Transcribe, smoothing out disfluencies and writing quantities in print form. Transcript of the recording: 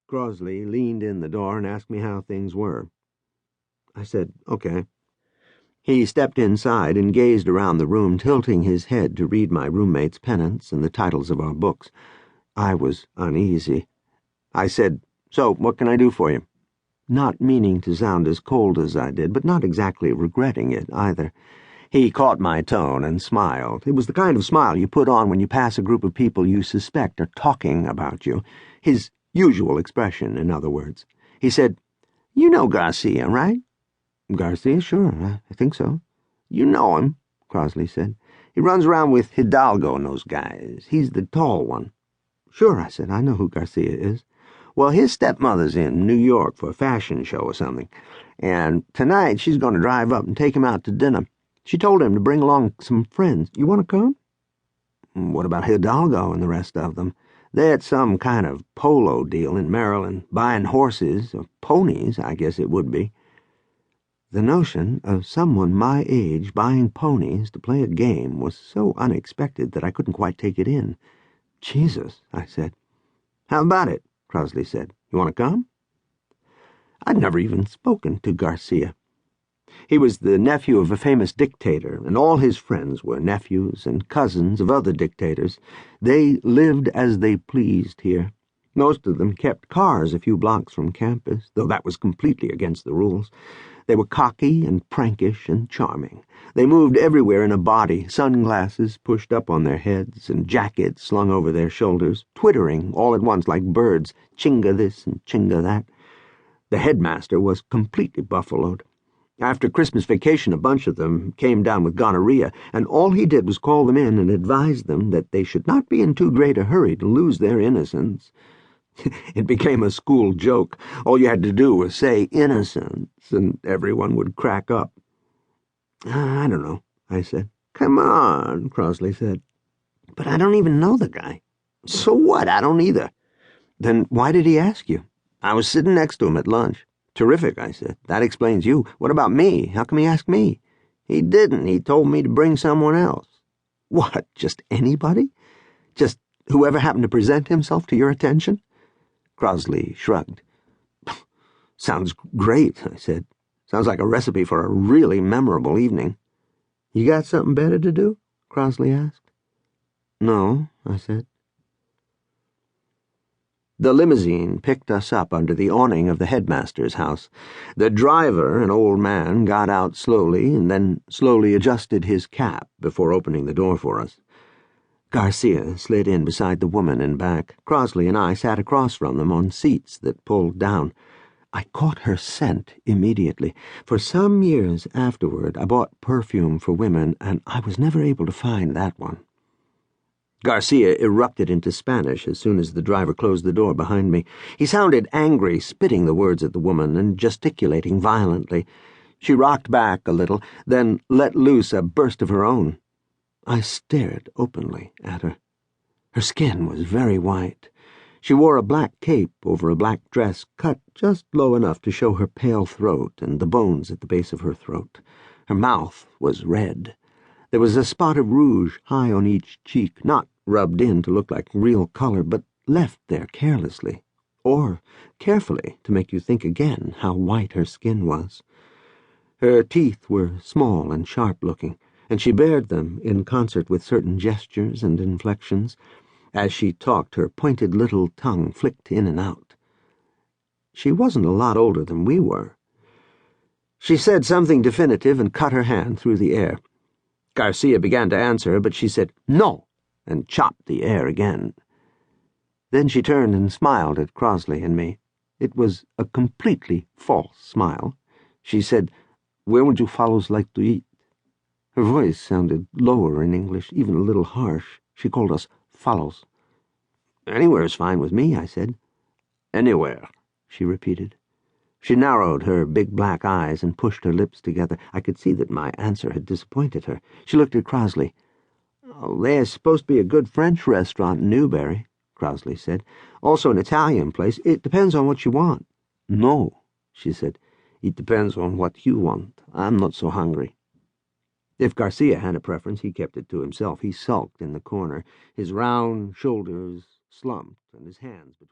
Crosley leaned in the door and asked me how things were. I said, okay. He stepped inside and gazed around the room, tilting his head to read my roommate's pennants and the titles of our books. I was uneasy. I said, so, what can I do for you? Not meaning to sound as cold as I did, but not exactly regretting it either. He caught my tone and smiled. It was the kind of smile you put on when you pass a group of people you suspect are talking about you. His usual expression, in other words. He said, you know Garcia, right? Garcia, sure, I think so. You know him, Crosley said. He runs around with Hidalgo and those guys. He's the tall one. Sure, I said, I know who Garcia is. Well, his stepmother's in New York for a fashion show or something, and tonight she's going to drive up and take him out to dinner. She told him to bring along some friends. You want to come? What about Hidalgo and the rest of them? They're at some kind of polo deal in Maryland, buying horses, or ponies, I guess it would be. The notion of someone my age buying ponies to play a game was so unexpected that I couldn't quite take it in. Jesus, I said. How about it? Crosley said. You want to come? I'd never even spoken to Garcia. He was the nephew of a famous dictator, and all his friends were nephews and cousins of other dictators. They lived as they pleased here. Most of them kept cars a few blocks from campus, though that was completely against the rules. They were cocky and prankish and charming. They moved everywhere in a body, sunglasses pushed up on their heads and jackets slung over their shoulders, twittering all at once like birds, chinga this and chinga that. The headmaster was completely buffaloed. After Christmas vacation, a bunch of them came down with gonorrhea, and all he did was call them in and advise them that they should not be in too great a hurry to lose their innocence. It became a school joke. All you had to do was say innocence, and everyone would crack up. I don't know, I said. Come on, Crosley said. But I don't even know the guy. So what? I don't either. Then why did he ask you? I was sitting next to him at lunch. Terrific, I said. That explains you. What about me? How come he asked me? He didn't. He told me to bring someone else. What, just anybody? Just whoever happened to present himself to your attention? Crosley shrugged. Sounds great, I said. Sounds like a recipe for a really memorable evening. You got something better to do? Crosley asked. No, I said. The limousine picked us up under the awning of the headmaster's house. The driver, an old man, got out slowly and then slowly adjusted his cap before opening the door for us. Garcia slid in beside the woman in back. Crosley and I sat across from them on seats that pulled down. I caught her scent immediately. For some years afterward, I bought perfume for women, and I was never able to find that one. Garcia erupted into Spanish as soon as the driver closed the door behind me. He sounded angry, spitting the words at the woman and gesticulating violently. She rocked back a little, then let loose a burst of her own. I stared openly at her. Her skin was very white. She wore a black cape over a black dress cut just low enough to show her pale throat and the bones at the base of her throat. Her mouth was red. There was a spot of rouge high on each cheek, not rubbed in to look like real color, but left there carelessly, or carefully to make you think again how white her skin was. Her teeth were small and sharp-looking, and she bared them in concert with certain gestures and inflections. As she talked, her pointed little tongue flicked in and out. She wasn't a lot older than we were. She said something definitive and cut her hand through the air. Garcia began to answer, but she said, "No," and chopped the air again. Then she turned and smiled at Crosley and me. It was a completely false smile. She said, "Where would you fellows like to eat?" Her voice sounded lower in English, even a little harsh. She called us fellows. "Anywhere is fine with me," I said. "Anywhere," she repeated. She narrowed her big black eyes and pushed her lips together. I could see that my answer had disappointed her. She looked at Crosley. "Oh, there's supposed to be a good French restaurant in Newbury," Crosley said. "Also an Italian place. It depends on what you want." "No," she said. "It depends on what you want. I'm not so hungry." If Garcia had a preference, he kept it to himself. He sulked in the corner, his round shoulders slumped and his hands between